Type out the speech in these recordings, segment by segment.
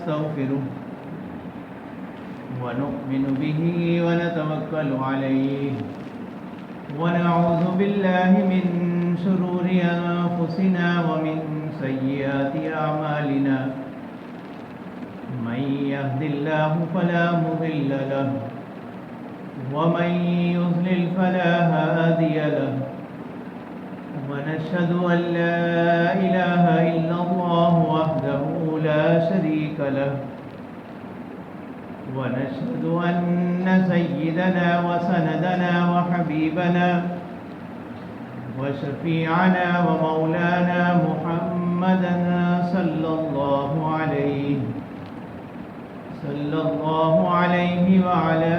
ونستغفره ونؤمن به ونتوكل عليه ونعوذ بالله من شرور أنفسنا ومن سيئات أعمالنا من يهد الله فلا مضل له ومن يضلل فلا هادي له ونشهد أن لا إله إلا الله وحده لا شريك له ونشهد أن سيدنا وسندنا وحبيبنا وشفيعنا ومولانا محمدا صلى الله عليه وعلى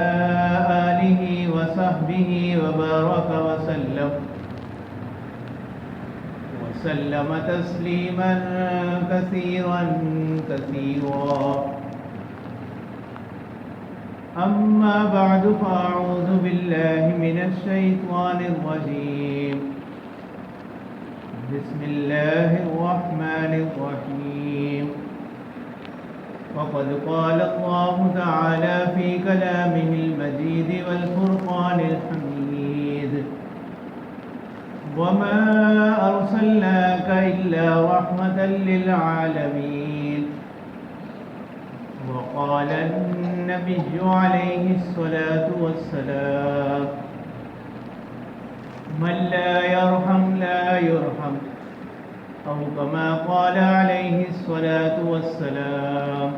آله وصحبه وبارك وسلم تسليما كثيرا أما بعد فأعوذ بالله من الشيطان الرجيم بسم الله الرحمن الرحيم وقد قال الله تعالى في كلامه المجيد والفرقان الحميد وما أرسلناك إلا رحمة للعالمين وقال النبي عليه الصلاة والسلام من لا يرحم لا يرحم أو كما قال عليه الصلاة والسلام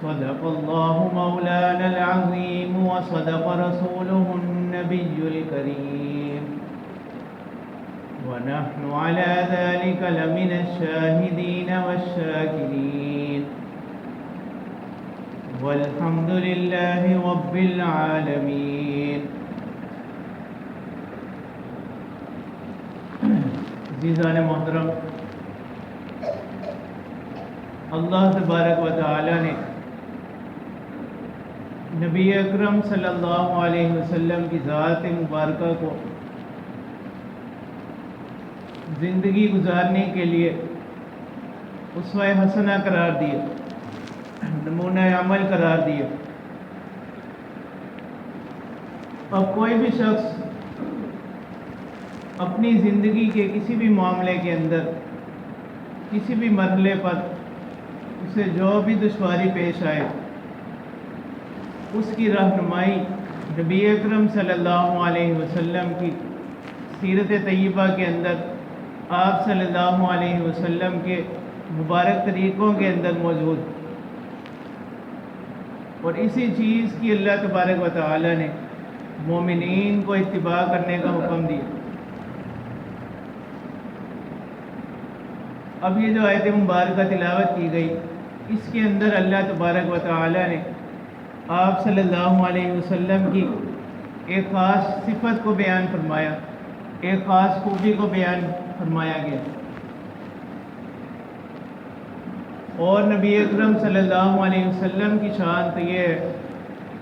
صدق الله مولانا العظيم وصدق رسوله النبي الكريم ونحن على ذلك لمن الشاهدين والشاكرين والحمد لله رب العالمين. عزیزان محترم، اللہ تبارک و تعالی نے نبی اکرم صلی اللہ علیہ وسلم کی ذات مبارکہ کو زندگی گزارنے کے لیے اسوہ حسنہ قرار دیا، نمونہ عمل قرار دیا. اب کوئی بھی شخص اپنی زندگی کے کسی بھی معاملے کے اندر کسی بھی مرحلے پر اسے جو بھی دشواری پیش آئے اس کی رہنمائی نبی اکرم صلی اللہ علیہ وسلم کی سیرت طیبہ کے اندر، آپ صلی اللہ علیہ وسلم کے مبارک طریقوں کے اندر موجود، اور اسی چیز کی اللہ تبارک و تعالی نے مومنین کو اتباع کرنے کا حکم دیا. اب یہ جو آیت مبارکہ تلاوت کی گئی، اس کے اندر اللہ تبارک و تعالی نے آپ صلی اللہ علیہ وسلم کی ایک خاص صفت کو بیان فرمایا، ایک خاص خوبی کو بیان فرمایا گیا. اور نبی اکرم صلی اللہ علیہ وسلم کی شان تو یہ ہے،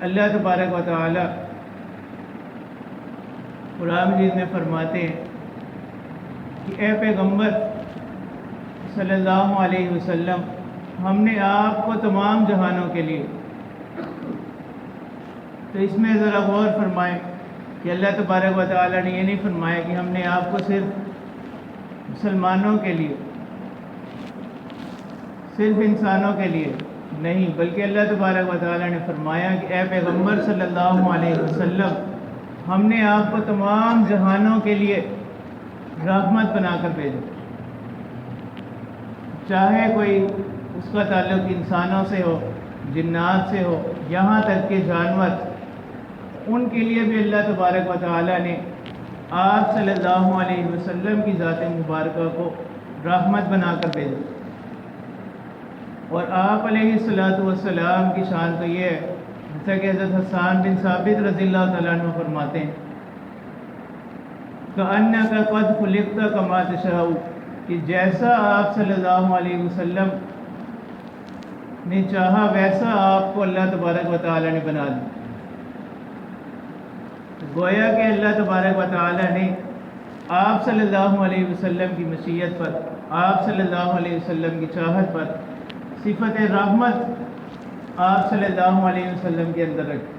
اللہ تبارک و تعالی قرآن مجید میں فرماتے ہیں کہ اے پیغمبر صلی اللہ علیہ وسلم، ہم نے آپ کو تمام جہانوں کے لیے، تو اس میں ذرا غور فرمائیں کہ اللہ تبارک و تعالی نے یہ نہیں فرمایا کہ ہم نے آپ کو صرف مسلمانوں کے لیے، صرف انسانوں کے لیے نہیں، بلکہ اللہ تبارک و تعالی نے فرمایا کہ اے پیغمبر صلی اللہ علیہ وسلم، ہم نے آپ کو تمام جہانوں کے لیے رحمت بنا کر بھیجا. چاہے کوئی اس کا تعلق انسانوں سے ہو، جنات سے ہو، یہاں تک کہ جانور، ان کے لیے بھی اللہ تبارک و تعالی نے آپ صلی اللہ علیہ وسلم کی ذات مبارکہ کو رحمت بنا کر بھیجا. اور آپ علیہ السلام کی شان تو یہ ہے، جیسا کہ حضرت حسان بن ثابت رضی اللہ تعالیٰ عنہ فرماتے ہیں کأنک قد خلقت کما تشاء، کہ جیسا آپ صلی اللہ علیہ وسلم نے چاہا ویسا آپ کو اللہ تبارک و تعالی نے بنا دیا. گویا کہ اللہ تبارک و تعالی نے آپ صلی اللہ علیہ وسلم کی مشیت پر، آپ صلی اللہ علیہ وسلم کی چاہت پر صفت رحمت آپ صلی اللہ علیہ وسلم کے اندر رکھی،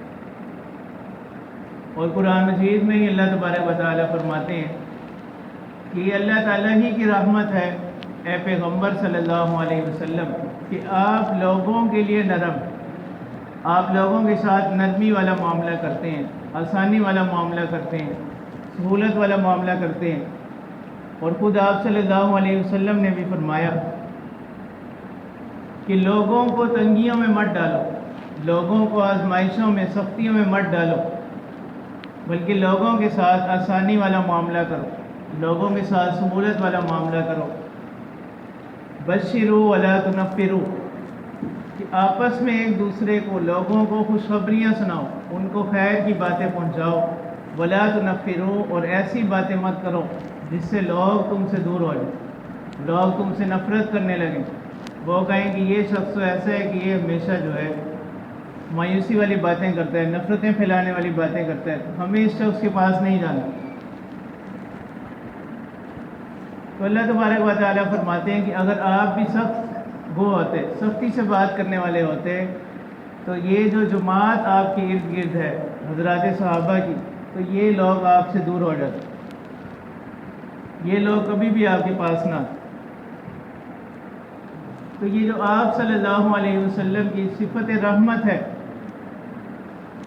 اور قرآن مجید میں ہی اللہ تبارک و تعالیٰ فرماتے ہیں کہ یہ اللہ تعالیٰ ہی کی رحمت ہے اے پیغمبر صلی اللہ علیہ وسلم کہ آپ لوگوں کے لیے نرم، آپ لوگوں کے ساتھ نرمی والا معاملہ کرتے ہیں، آسانی والا معاملہ کرتے ہیں، سہولت والا معاملہ کرتے ہیں۔ اور خود آپ صلی اللہ علیہ وسلم نے بھی فرمایا کہ لوگوں کو تنگیوں میں مت ڈالو، لوگوں کو آزمائشوں میں، سختیوں میں مت ڈالو، بلکہ لوگوں کے ساتھ آسانی والا معاملہ کرو، لوگوں کے ساتھ سہولت والا معاملہ کرو۔ بشروا ولا تنفروا، کہ آپس میں ایک دوسرے کو، لوگوں کو خوشخبریاں سناؤ، ان کو خیر کی باتیں پہنچاؤ۔ ولا تنفروا، اور ایسی باتیں مت کرو جس سے لوگ تم سے دور ہو جائیں، لوگ تم سے نفرت کرنے لگیں، وہ کہیں کہ یہ شخص تو ایسا ہے کہ یہ ہمیشہ جو ہے مایوسی والی باتیں کرتا ہے، نفرتیں پھیلانے والی باتیں کرتا ہے، ہمیں اس شخص کے پاس نہیں جانا۔ تو اللہ تبارک و تعالیٰ فرماتے ہیں کہ اگر آپ بھی سخت وہ ہوتے، سختی سے بات کرنے والے ہوتے، تو یہ جو جماعت آپ کے ارد گرد ہے حضرات صحابہ کی، تو یہ لوگ آپ سے دور ہو جاتے، یہ لوگ کبھی بھی آپ کے پاس نہ آتے۔ تو یہ جو آپ صلی اللہ علیہ وسلم کی صفت رحمت ہے،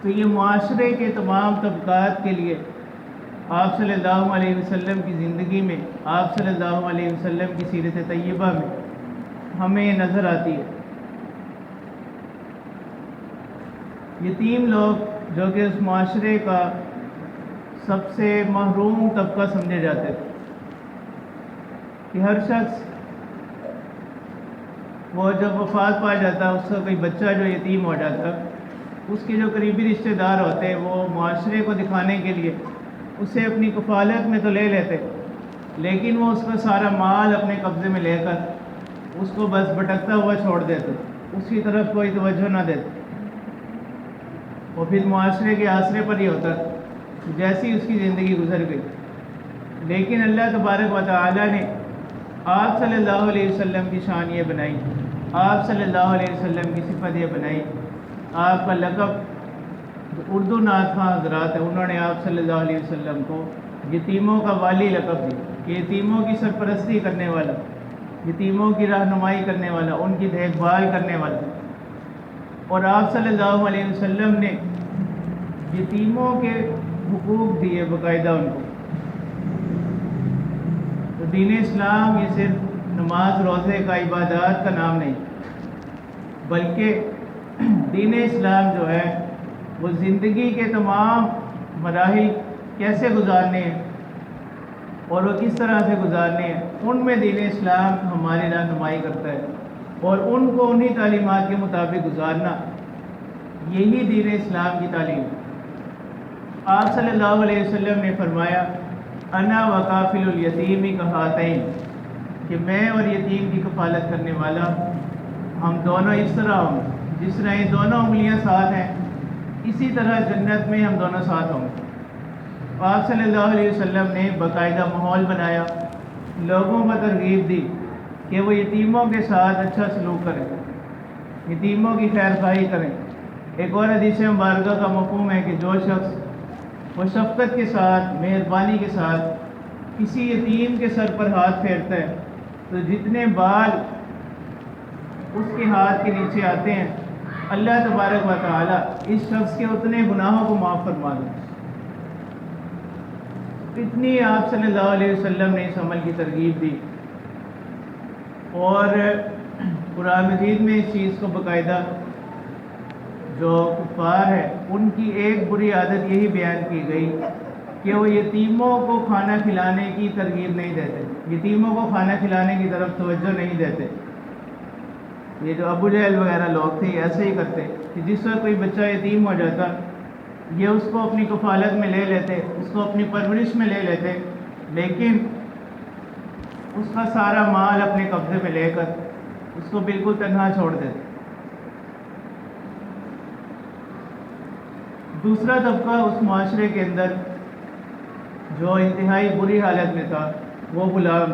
تو یہ معاشرے کے تمام طبقات کے لیے آپ صلی اللہ علیہ وسلم کی زندگی میں، آپ صلی اللہ علیہ وسلم کی سیرت طیبہ میں ہمیں یہ نظر آتی ہے۔ یتیم لوگ جو کہ اس معاشرے کا سب سے محروم طبقہ سمجھے جاتے تھے، کہ ہر شخص وہ جب وفات پا جاتا، اس کا کوئی بچہ جو یتیم ہو جاتا، اس کے جو قریبی رشتہ دار ہوتے وہ معاشرے کو دکھانے کے لیے اسے اپنی کفالت میں تو لے لیتے، لیکن وہ اس کا سارا مال اپنے قبضے میں لے کر اس کو بس بھٹکتا ہوا چھوڑ دیتے، اس کی طرف کوئی توجہ نہ دیتے، وہ پھر معاشرے کے آسرے پر ہی ہوتا جیسی اس کی زندگی گزر گئی۔ لیکن اللہ تبارک و تعالیٰ نے آپ صلی اللہ علیہ وسلم کی شان یہ بنائی، آپ صلی اللہ علیہ وسلم کی صفت یہ بنائی، آپ کا لقب جو اردو نعت خواں حضرات ہیں انہوں نے آپ صلی اللہ علیہ وسلم کو یتیموں کا والی لقب دی، کہ یتیموں کی سرپرستی کرنے والا، یتیموں کی رہنمائی کرنے والا، ان کی دیکھ بھال کرنے والا۔ اور آپ صلی اللہ علیہ وسلم نے یتیموں کے حقوق دیے باقاعدہ ان کو۔ تو دین اسلام یہ صرف نماز روزے کا، عبادات کا نام نہیں، بلکہ دین اسلام جو ہے وہ زندگی کے تمام مراحل کیسے گزارنے ہیں اور وہ کس طرح سے گزارنے ہیں، ان میں دین اسلام ہماری رہنمائی کرتا ہے، اور ان کو انہی تعلیمات کے مطابق گزارنا، یہی دین اسلام کی تعلیم ہے۔ آپ صلی اللہ علیہ وسلم نے فرمایا انا وکافل الیتیم کہاتین، کہ میں اور یتیم کی کفالت کرنے والا ہم دونوں اس طرح ہوں گے، جس طرح یہ دونوں انگلیاں ساتھ ہیں اسی طرح جنت میں ہم دونوں ساتھ ہوں گے۔ آپ صلی اللہ علیہ وسلم نے باقاعدہ ماحول بنایا، لوگوں کو ترغیب دی کہ وہ یتیموں کے ساتھ اچھا سلوک کریں، یتیموں کی خیر خواہی کریں۔ ایک اور حدیث مبارکہ کا مفہوم ہے کہ جو شخص وہ شفقت کے ساتھ، مہربانی کے ساتھ کسی یتیم کے سر پر ہاتھ پھیرتا ہے، تو جتنے بال اس کے ہاتھ کے نیچے آتے ہیں اللہ تبارک و تعالیٰ اس شخص کے اتنے گناہوں کو معاف فرما دیں۔ اتنی آپ صلی اللہ علیہ وسلم نے اس عمل کی ترغیب دی، اور قرآن مجید میں اس چیز کو باقاعدہ جو کفار ہے ان کی ایک بری عادت یہی بیان کی گئی کہ وہ یتیموں کو کھانا کھلانے کی ترغیب نہیں دیتے، یتیموں کو کھانا کھلانے کی طرف توجہ نہیں دیتے۔ یہ جو ابو جہل وغیرہ لوگ تھے یہ ایسے ہی کرتے کہ جس وقت کوئی بچہ یتیم ہو جاتا یہ اس کو اپنی کفالت میں لے لیتے، اس کو اپنی پرورش میں لے لیتے، لیکن اس کا سارا مال اپنے قبضے میں لے کر اس کو بالکل تنہا چھوڑ دیتے۔ دوسرا طبقہ اس معاشرے کے اندر جو انتہائی بری حالت میں تھا وہ غلام،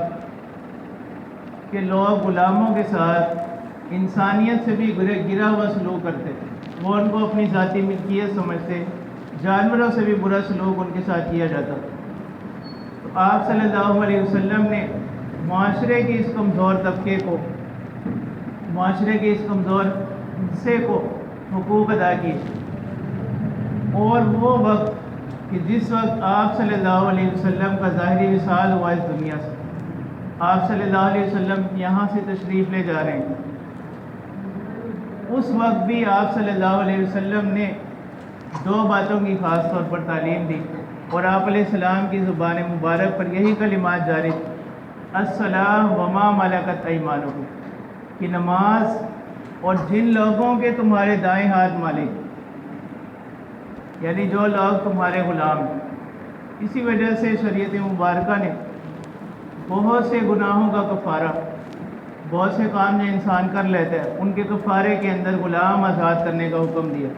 کہ لوگ غلاموں کے ساتھ انسانیت سے بھی گرا ہوا سلوک کرتے تھے، وہ ان کو اپنی ذاتی ملکیت سمجھتے، جانوروں سے بھی برا سلوک ان کے ساتھ کیا جاتا۔ تو آپ صلی اللہ علیہ وسلم نے معاشرے کے اس کمزور طبقے کو، معاشرے کے اس کمزور حصے کو حقوق ادا کیے، اور وہ وقت کہ جس وقت آپ صلی اللہ علیہ وسلم کا ظاہری وصال ہوا اس دنیا سے، آپ صلی اللہ علیہ وسلم یہاں سے تشریف لے جا رہے ہیں، اس وقت بھی آپ صلی اللہ علیہ وسلم نے دو باتوں کی خاص طور پر تعلیم دی، اور آپ علیہ السلام کی زبان مبارک پر یہی کلمات جاری تھے، الصلاۃ وما ملکت ایمانکم، کہ نماز اور جن لوگوں کے تمہارے دائیں ہاتھ مالک، یعنی جو لوگ تمہارے غلام ہیں۔ اسی وجہ سے شریعت مبارکہ نے بہت سے گناہوں کا کفارہ، بہت سے کام جو انسان کر لیتا ہے ان کے کفارے کے اندر غلام آزاد کرنے کا حکم دیا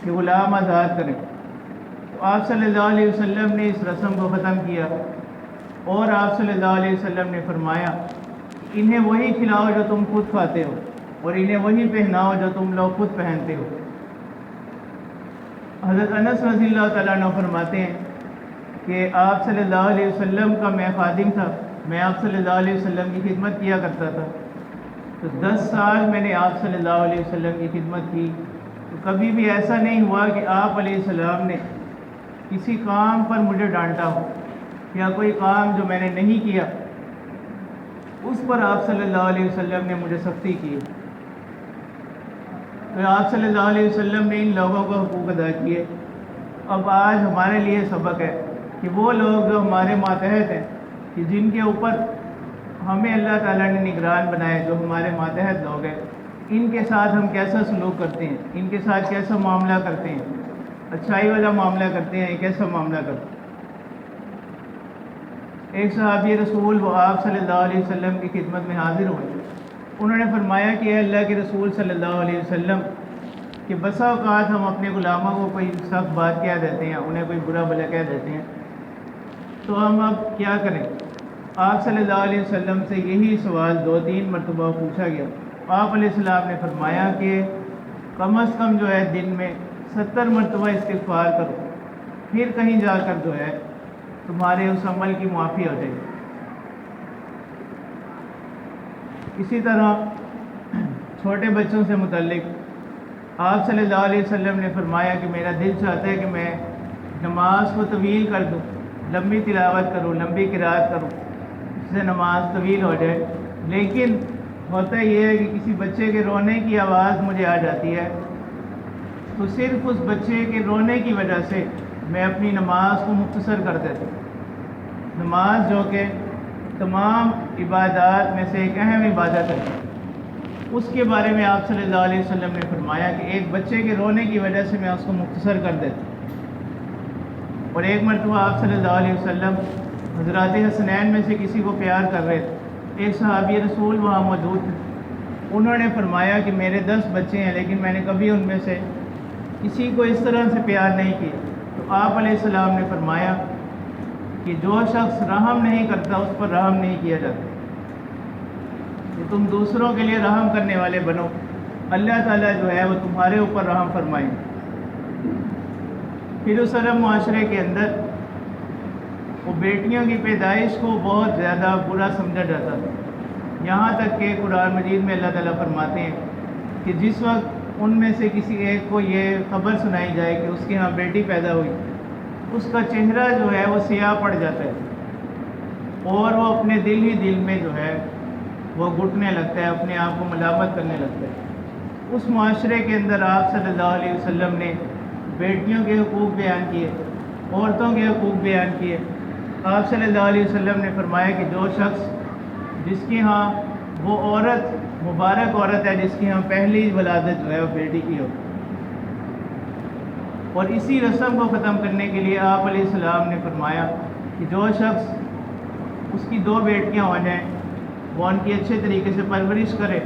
کہ غلام آزاد کریں۔ تو آپ صلی اللہ علیہ وسلم نے اس رسم کو ختم کیا، اور آپ صلی اللہ علیہ وسلم نے فرمایا انہیں وہی کھلاؤ جو تم خود کھاتے ہو، اور انہیں وہی پہناؤ جو تم لوگ خود پہنتے ہو۔ حضرت انس رضی اللہ تعالیٰ عنہ فرماتے ہیں کہ آپ صلی اللہ علیہ وسلم کا میں خادم تھا، میں آپ صلی اللہ علیہ وسلم کی خدمت کیا کرتا تھا، تو 10 سال میں نے آپ صلی اللہ علیہ وسلم کی خدمت کی، تو کبھی بھی ایسا نہیں ہوا کہ آپ علیہ السلام نے کسی کام پر مجھے ڈانٹا ہو، یا کوئی کام جو میں نے نہیں کیا اس پر آپ صلی اللہ علیہ وسلم نے مجھے سختی کی۔ تو آپ صلی اللہ علیہ وسلم نے ان لوگوں کو حقوق ادا کیے۔ اب آج ہمارے لیے سبق ہے کہ وہ لوگ جو ہمارے ماتحت ہیں، کہ جن کے اوپر ہمیں اللہ تعالیٰ نے نگران بنائے، جو ہمارے ماتحت لوگ ہیں، ان کے ساتھ ہم کیسا سلوک کرتے ہیں، ان کے ساتھ کیسا معاملہ کرتے ہیں، اچھائی والا معاملہ کرتے ہیں، کیسا معاملہ کرتے ہیں۔ ایک صحابی رسول وہ آپ صلی اللہ علیہ وسلم کی خدمت میں حاضر ہوئے، انہوں نے فرمایا کہ اے اللہ کے رسول صلی اللہ علیہ وسلم، کہ بسا اوقات ہم اپنے غلاموں کو کوئی سخت بات کہہ دیتے ہیں، انہیں کوئی برا بھلا کہہ دیتے ہیں، تو ہم اب کیا کریں؟ آپ صلی اللہ علیہ وسلم سے یہی سوال 2-3 مرتبہ پوچھا گیا۔ آپ علیہ السلام نے فرمایا کہ کم از کم جو ہے دن میں 70 مرتبہ استغفار کرو، پھر کہیں جا کر جو ہے تمہارے اس عمل کی معافی ہو جائے گی۔ اسی طرح چھوٹے بچوں سے متعلق آپ صلی اللہ علیہ وسلم نے فرمایا کہ میرا دل چاہتا ہے کہ میں نماز کو طویل کر دوں، لمبی تلاوت کروں، لمبی قرات کروں، اس سے نماز طویل ہو جائے، لیکن ہوتا یہ ہے کہ کسی بچے کے رونے کی آواز مجھے آ جاتی ہے، تو صرف اس بچے کے رونے کی وجہ سے میں اپنی نماز کو مختصر کر دیتا ہوں۔ نماز جو کہ تمام عبادات میں سے ایک اہم عبادت ہے، اس کے بارے میں آپ صلی اللہ علیہ وسلم نے فرمایا کہ ایک بچے کے رونے کی وجہ سے میں اس کو مختصر کر دیتا ہوں۔ اور ایک مرتبہ آپ صلی اللہ علیہ وسلم حضرات حسنین میں سے کسی کو پیار کر رہے تھے، ایک صحابی رسول وہاں موجود تھے، انہوں نے فرمایا کہ میرے 10 بچے ہیں لیکن میں نے کبھی ان میں سے کسی کو اس طرح سے پیار نہیں کیا۔ تو آپ علیہ السلام نے فرمایا کہ جو شخص رحم نہیں کرتا اس پر رحم نہیں کیا جاتا، کہ تم دوسروں کے لیے رحم کرنے والے بنو، اللہ تعالیٰ جو ہے وہ تمہارے اوپر رحم فرمائیں۔ پھر اس عرب معاشرے کے اندر وہ بیٹیوں کی پیدائش کو بہت زیادہ برا سمجھا جاتا تھا، یہاں تک کہ قرآن مجید میں اللہ تعالیٰ فرماتے ہیں کہ جس وقت ان میں سے کسی ایک کو یہ خبر سنائی جائے کہ اس کے ہاں بیٹی پیدا ہوئی، اس کا چہرہ جو ہے وہ سیاہ پڑ جاتا ہے، اور وہ اپنے دل ہی دل میں جو ہے وہ گھٹنے لگتا ہے، اپنے آپ کو ملامت کرنے لگتا ہے۔ اس معاشرے کے اندر آپ صلی اللہ علیہ وسلم نے بیٹیوں کے حقوق بیان کیے، عورتوں کے حقوق بیان کیے۔ آپ صلی اللہ علیہ وسلم نے فرمایا کہ جو شخص جس کی ہاں وہ عورت مبارک عورت ہے جس کی ہاں پہلی ولادت جو ہے وہ بیٹی کی ہو۔ اور اسی رسم کو ختم کرنے کے لیے آپ علیہ السلام نے فرمایا کہ جو شخص اس کی 2 بیٹیاں ہو جائیں، وہ ان کی اچھے طریقے سے پرورش کرے،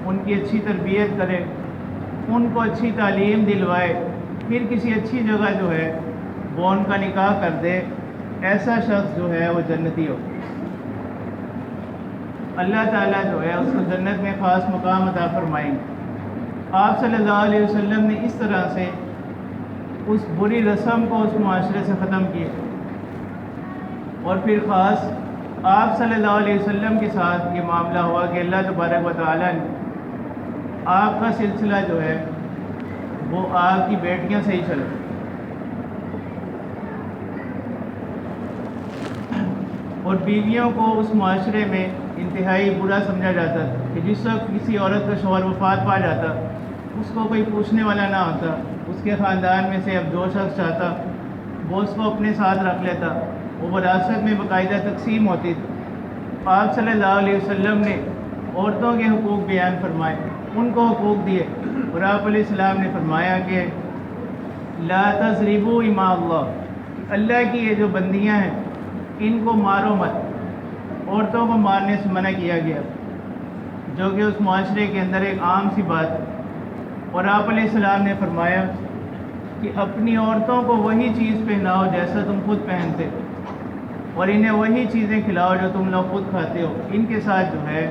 ان کی اچھی تربیت کرے، ان کو اچھی تعلیم دلوائے، پھر کسی اچھی جگہ جو ہے وہ ان کا نکاح کر دے، ایسا شخص جو ہے وہ جنتی ہو۔ اللہ تعالیٰ جو ہے اس کو جنت میں خاص مقام عطا فرمائیں گے۔ آپ صلی اللہ علیہ وسلم نے اس طرح سے اس بری رسم کو اس معاشرے سے ختم کیا، اور پھر خاص آپ صلی اللہ علیہ وسلم کے ساتھ یہ معاملہ ہوا کہ اللہ تبارک و تعالیٰ نے آپ کا سلسلہ جو ہے وہ آپ کی بیٹیاں سے ہی چلا، اور بیویوں کو اس معاشرے میں انتہائی برا سمجھا جاتا تھا کہ جس وقت کسی عورت کا شوہر وفات پا جاتا اس کو کوئی پوچھنے والا نہ ہوتا، اس کے خاندان میں سے اب جو شخص چاہتا وہ اس کو اپنے ساتھ رکھ لیتا، وہ وراثت میں باقاعدہ تقسیم ہوتی تھی۔ آپ صلی اللہ علیہ وسلم نے عورتوں کے حقوق بیان فرمائے، ان کو حقوق دیے، اور آپ علیہ السلام نے فرمایا کہ لا تضربوا اماء اللہ، اللہ کی یہ جو بندیاں ہیں ان کو مارو مت۔ عورتوں کو مارنے سے منع کیا گیا، جو کہ اس معاشرے کے اندر ایک عام سی بات ہے، اور آپ علیہ السلام نے فرمایا کہ اپنی عورتوں کو وہی چیز پہناؤ جیسا تم خود پہنتے، اور انہیں وہی چیزیں کھلاؤ جو تم لوگ خود کھاتے ہو، ان کے ساتھ جو ہے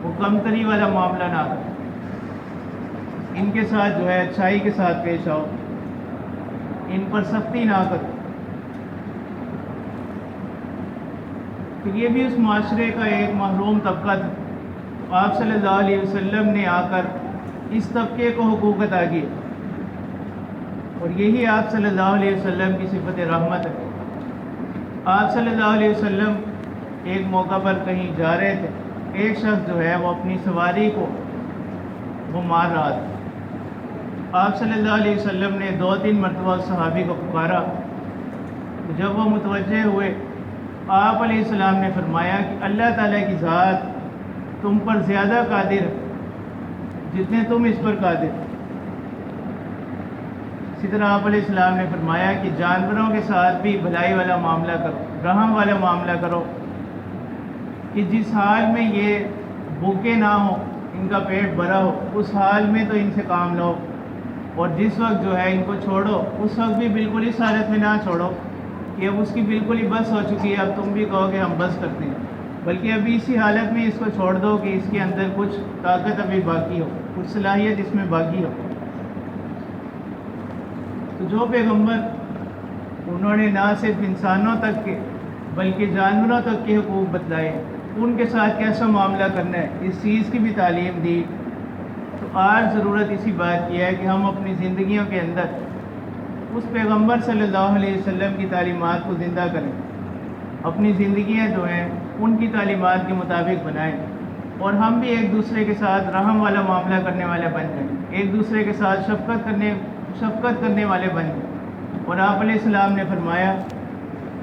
وہ کمتری والا معاملہ نہ کرو، ان کے ساتھ جو ہے اچھائی کے ساتھ پیش آؤ، ان پر سختی نہ کرو۔ تو یہ بھی اس معاشرے کا ایک محروم طبقہ تھا، آپ صلی اللہ علیہ وسلم نے آ کر اس طبقے کو حقوق عطا کیے، اور یہی آپ صلی اللہ علیہ وسلم کی صفت رحمت ہے۔ آپ صلی اللہ علیہ وسلم ایک موقع پر کہیں جا رہے تھے، ایک شخص جو ہے وہ اپنی سواری کو وہ مار رہا تھا۔ آپ صلی اللہ علیہ وسلم نے 2-3 مرتبہ اس صحابی کو پکارا، جب وہ متوجہ ہوئے آپ علیہ السلام نے فرمایا کہ اللہ تعالیٰ کی ذات تم پر زیادہ قادر ہے جتنے تم اس پر قادر۔ اسی طرح آپ علیہ السلام نے فرمایا کہ جانوروں کے ساتھ بھی بھلائی والا معاملہ کرو، رحم والا معاملہ کرو، کہ جس حال میں یہ بھوکے نہ ہوں، ان کا پیٹ بھرا ہو، اس حال میں تو ان سے کام لو، اور جس وقت جو ہے ان کو چھوڑو اس وقت بھی بالکل اس حالت میں نہ چھوڑو کہ اب اس کی بالکل ہی بس ہو چکی ہے، اب تم بھی کہو کہ ہم بس کرتے ہیں، بلکہ ابھی اسی حالت میں اس کو چھوڑ دو کہ اس کے اندر کچھ طاقت ابھی باقی ہو، کچھ صلاحیت اس میں باقی ہو۔ تو جو پیغمبر انہوں نے نہ صرف انسانوں تک کے بلکہ جانوروں تک کے حقوق بتلائے، ان کے ساتھ کیسا معاملہ کرنا ہے اس چیز کی بھی تعلیم دی، تو آج ضرورت اسی بات کی ہے کہ ہم اپنی زندگیوں کے اندر اس پیغمبر صلی اللہ علیہ وسلم کی تعلیمات کو زندہ کریں، اپنی زندگیاں جو ہیں ان کی تعلیمات کے مطابق بنائیں، اور ہم بھی ایک دوسرے کے ساتھ رحم والا معاملہ کرنے والے بن جائیں، ایک دوسرے کے ساتھ شفقت کرنے والے بن جائیں۔ اور آپ علیہ السلام نے فرمایا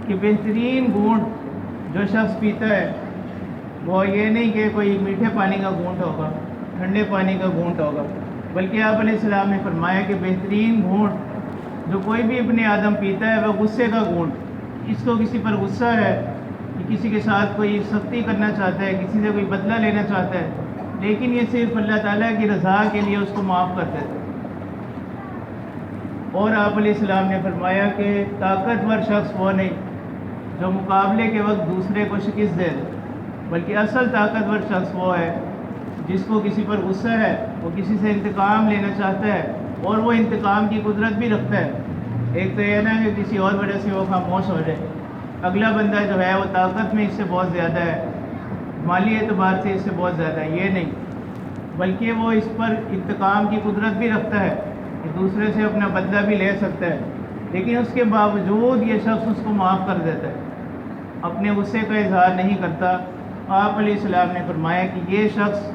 کہ بہترین گھونٹ جو شخص پیتا ہے وہ یہ نہیں کہ کوئی میٹھے پانی کا گھونٹ ہوگا، ٹھنڈے پانی کا گھونٹ ہوگا، بلکہ آپ علیہ السلام نے فرمایا کہ بہترین گھونٹ جو کوئی بھی ابن آدم پیتا ہے وہ غصے کا گھونٹ۔ اس کو کسی پر غصہ ہے کہ کسی کے ساتھ کوئی سختی کرنا چاہتا ہے، کسی سے کوئی بدلہ لینا چاہتا ہے، لیکن یہ صرف اللہ تعالیٰ کی رضا کے لیے اس کو معاف کر دیتا ہے۔ اور آپ علیہ السلام نے فرمایا کہ طاقتور شخص وہ نہیں جو مقابلے کے وقت دوسرے کو شکست دے دے، بلکہ اصل طاقتور شخص وہ ہے جس کو کسی پر غصہ ہے، وہ کسی سے انتقام لینا چاہتا ہے، اور وہ انتقام کی قدرت بھی رکھتا ہے۔ ایک تو یہ نا کہ کسی اور وجہ سے وہ خاموش ہو جائے، اگلا بندہ جو ہے وہ طاقت میں اس سے بہت زیادہ ہے، مالی اعتبار سے اس سے بہت زیادہ ہے، یہ نہیں، بلکہ وہ اس پر انتقام کی قدرت بھی رکھتا ہے کہ دوسرے سے اپنا بدلہ بھی لے سکتا ہے، لیکن اس کے باوجود یہ شخص اس کو معاف کر دیتا ہے، اپنے غصے کا اظہار نہیں کرتا۔ آپ علیہ السلام نے فرمایا کہ یہ شخص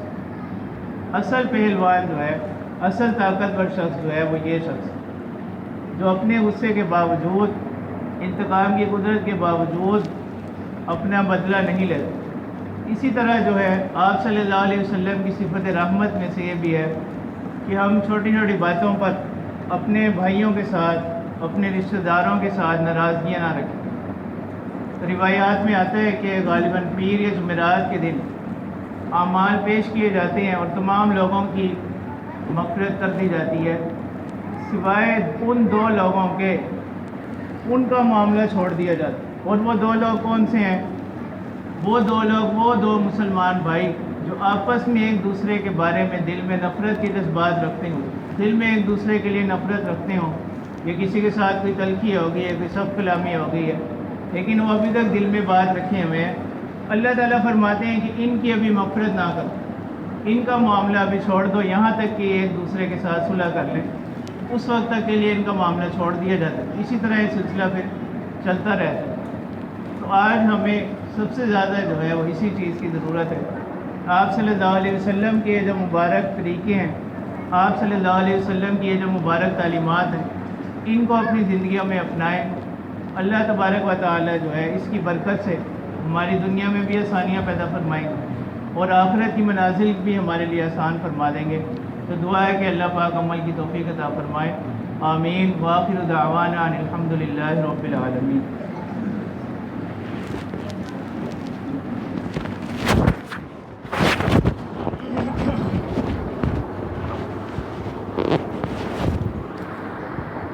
اصل پہلوان جو ہے، اصل طاقتور شخص جو ہے وہ یہ شخص جو اپنے غصے کے باوجود، انتقام کی قدرت کے باوجود اپنا بدلہ نہیں لیتا۔ اسی طرح جو ہے آپ صلی اللہ علیہ وسلم کی صفت رحمت میں سے یہ بھی ہے کہ ہم چھوٹی چھوٹی باتوں پر اپنے بھائیوں کے ساتھ، اپنے رشتہ داروں کے ساتھ ناراضگیاں نہ رکھیں۔ روایات میں آتا ہے کہ غالباً پیر یا جمعرات کے دن اعمال پیش کیے جاتے ہیں اور تمام لوگوں کی مغفرت کر دی جاتی ہے، سوائے ان 2 لوگوں کے، ان کا معاملہ چھوڑ دیا جاتا ہے۔ اور وہ 2 لوگ کون سے ہیں؟ وہ دو لوگ، وہ دو مسلمان بھائی جو آپس میں ایک دوسرے کے بارے میں دل میں نفرت کے جذبات رکھتے ہوں، دل میں ایک دوسرے کے لیے نفرت رکھتے ہوں، یا کسی کے ساتھ کوئی تلخی ہو گئی ہے، کوئی سخت کلامی ہو گئی ہے، لیکن وہ ابھی تک دل میں بات رکھے ہوئے ہیں، اللہ تعالیٰ فرماتے ہیں کہ ان کی ابھی مغفرت نہ کرو، ان کا معاملہ ابھی چھوڑ دو، یہاں تک کہ ایک دوسرے کے ساتھ صلح کر لیں، اس وقت تک کے لیے ان کا معاملہ چھوڑ دیا جاتا ہے۔ اسی طرح یہ سلسلہ پھر چلتا رہتا ہے۔ تو آج ہمیں سب سے زیادہ جو ہے وہ اسی چیز کی ضرورت ہے۔ آپ صلی اللہ علیہ وسلم کے جو مبارک طریقے ہیں، آپ صلی اللہ علیہ وسلم کی یہ جو مبارک تعلیمات ہیں، ان کو اپنی زندگیوں میں اپنائیں۔ اللہ تبارک و تعالی جو ہے اس کی برکت سے ہماری دنیا میں بھی آسانیاں پیدا فرمائیں گے اور آخرت کی منازل بھی ہمارے لیے آسان فرما دیں گے۔ تو دعا ہے کہ اللہ پاک عمل کی توفیق عطا فرمائے۔ آمین۔ وآخر دعوانا ان الحمد للہ رب العالمین۔